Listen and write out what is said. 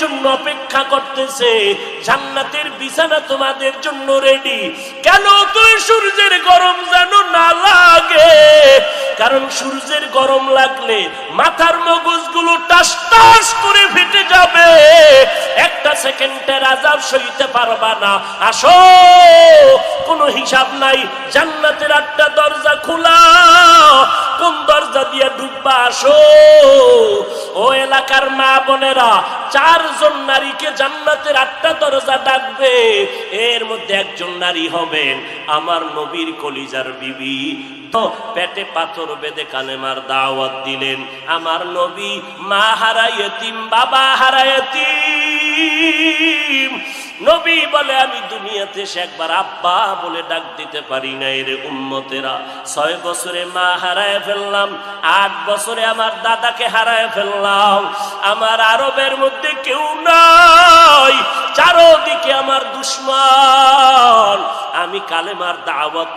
জন্য অপেক্ষা করতেছে, জান্নাতের বিছানা তোমাদের জন্য রেডি। কেন? তুই সূর্যের গরম যেন না লাগে, কারণ সূর্যের গরম লাগলে মাথার মগজগুলো টাস টাস করে ফেটে যাবে, একটা সেকেন্ডের আযাব সইতে পারবা না। আসো, কোনো হিসাব নাই, জান্নাতের 8টা দরজা খোলা, কোন দরজা দিয়ে ঢুকবা? আসো। ও এলাকার মা বোনেরা, 4 জন নারীকে জান্নাতের 8টা দরজা ডাকবে, এর মধ্যে একজন নারী হবেন আমার নবীর কলিজার বিবি। তো পেটে পাথর বেঁধে কালেমার দাওয়াত দিলেন আমার নবী, মা হারা ইতিম, বাবা হারা ইতিম। নবী বলে, আমি দুনিয়াতে এসে একবার আব্বা বলে ডাক দিতে পারি না রে উম্মতেরা। 6 বছরে মা হারায় ফেললাম, 8 বছরে আমার দাদাকে হারায় ফেললাম, আমার আরবের মধ্যে কেউ নাই, চারদিকে আমার দুশমন। আমি কালেমার দাওয়াত